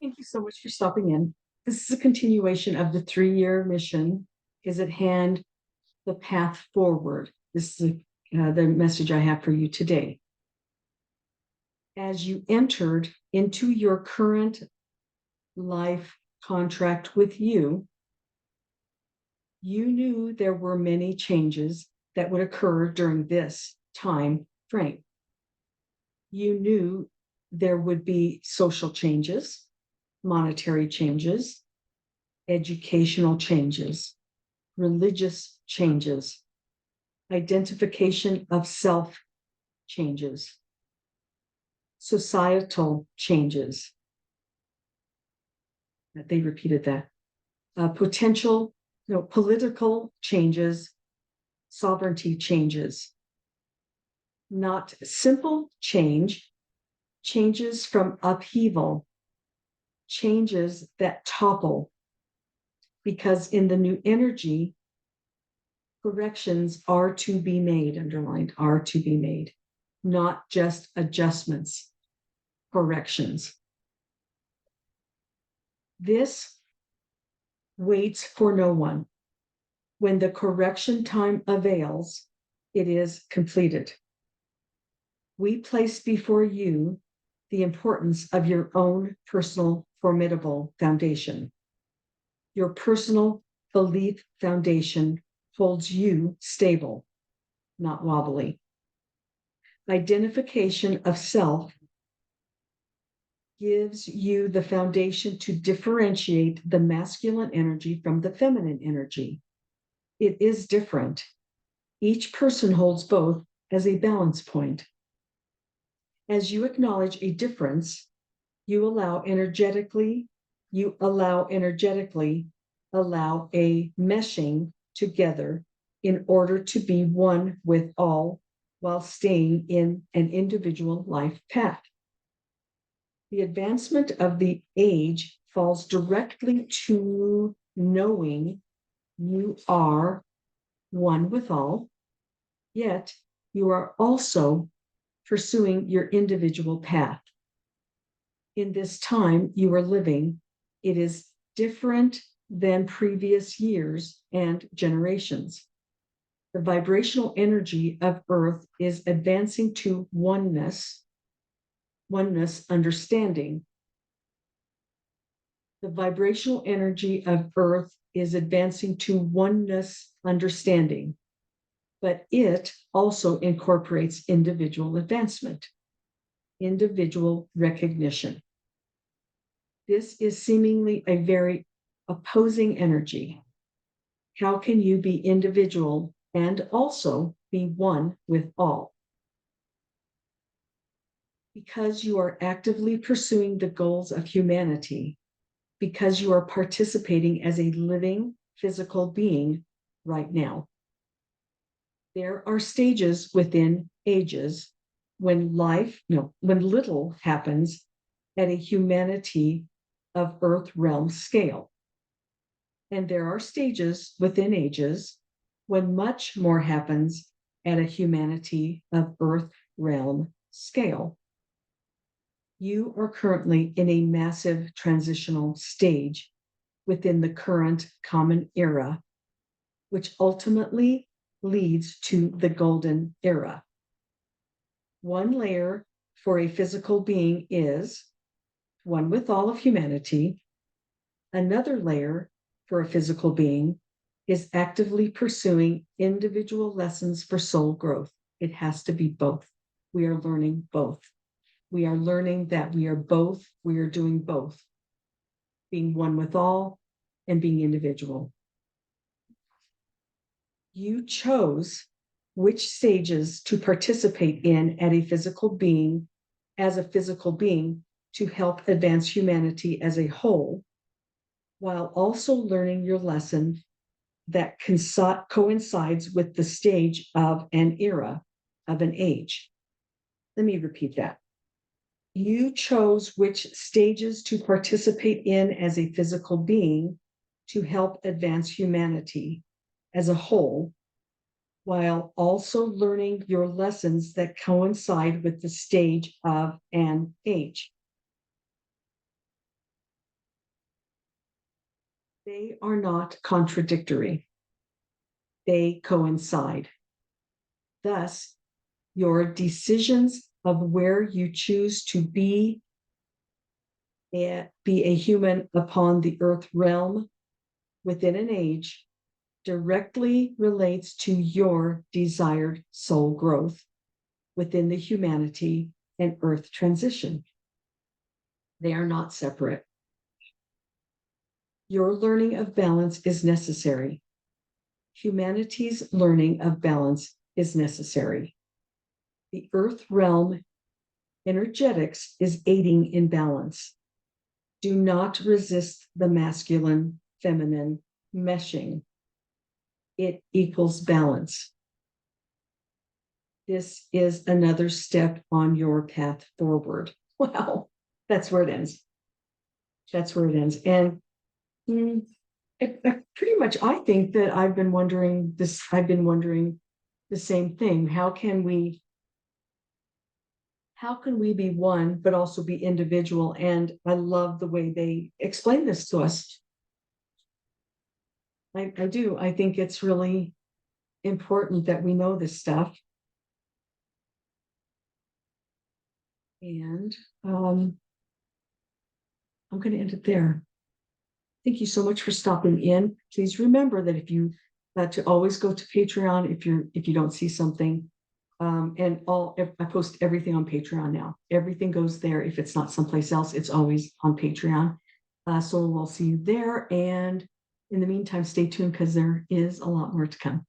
Thank you so much for stopping in. This is a continuation of the 3-year mission. Is at hand, the path forward. This is the message I have for you today. As you entered into your current life contract with you knew there were many changes that would occur during this time frame. You knew there would be social changes, monetary changes, educational changes, religious changes, identification of self changes, societal changes. They repeated that. Potential, political changes, sovereignty changes. Not simple change, changes from upheaval, changes that topple. Because in the new energy, corrections are to be made, underlined, are to be made, not just adjustments, corrections. This waits for no one. When the correction time avails, it is completed. We place before you the importance of your own personal formidable foundation. Your personal belief foundation holds you stable, not wobbly. Identification of self gives you the foundation to differentiate the masculine energy from the feminine energy. It is different. Each person holds both as a balance point. As you acknowledge a difference, you allow energetically a meshing together in order to be one with all while staying in an individual life path. The advancement of the age falls directly to knowing you are one with all, yet you are also pursuing your individual path. In this time you are living, it is different than previous years and generations. The vibrational energy of Earth is advancing to oneness understanding. The vibrational energy of Earth is advancing to oneness understanding, but it also incorporates individual advancement, individual recognition. This is seemingly a very opposing energy. How can you be individual and also be one with all? Because you are actively pursuing the goals of humanity, because you are participating as a living physical being right now. There are stages within ages when little happens at a humanity of Earth realm scale. And there are stages within ages when much more happens at a humanity of Earth realm scale. You are currently in a massive transitional stage within the current common era, which ultimately leads to the golden era. One layer for a physical being is one with all of humanity. Another layer for a physical being is actively pursuing individual lessons for soul growth. It has to be both. We are learning both. We are learning that we are doing both, being one with all and being individual. You chose which stages to participate in as a physical being to help advance humanity as a whole, while also learning your lesson that coincides with the stage of an era, of an age. Let me repeat that. You chose which stages to participate in as a physical being to help advance humanity as a whole, while also learning your lessons that coincide with the stage of an age. They are not contradictory. They coincide. Thus, your decisions of where you choose to be a human upon the earth realm within an age directly relates to your desired soul growth within the humanity and earth transition. They are not separate. Your learning of balance is necessary. Humanity's learning of balance is necessary. The earth realm energetics is aiding in balance. Do not resist the masculine, feminine meshing. It equals balance. This is another step on your path forward. Wow, that's where it ends. That's where it ends. And pretty much, I think that I've been wondering the same thing. How can we be one, but also be individual? And I love the way they explain this to us. I do. I think it's really important that we know this stuff. And I'm going to end it there. Thank you so much for stopping in. Please remember that if you to always go to Patreon if you don't see something. I post everything on Patreon now. Everything goes there. If it's not someplace else, it's always on Patreon. So we'll see you there. And in the meantime, stay tuned because there is a lot more to come.